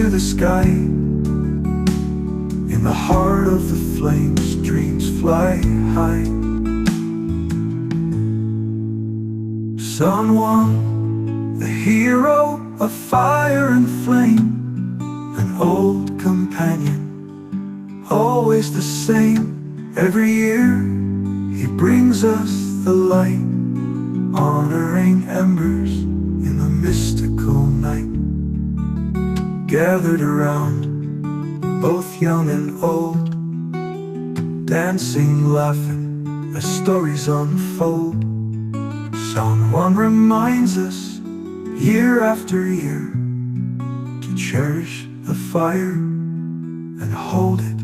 to the sky. In the heart of the flames, dreams fly high. San Juan, the hero of fire and flame, an old companion, always the same. Every year he brings us the light, honoring embers in the mystical night. Gathered around, both young and old, dancing, laughing as stories unfold. San Juan reminds us, year after year, to cherish the fire and hold it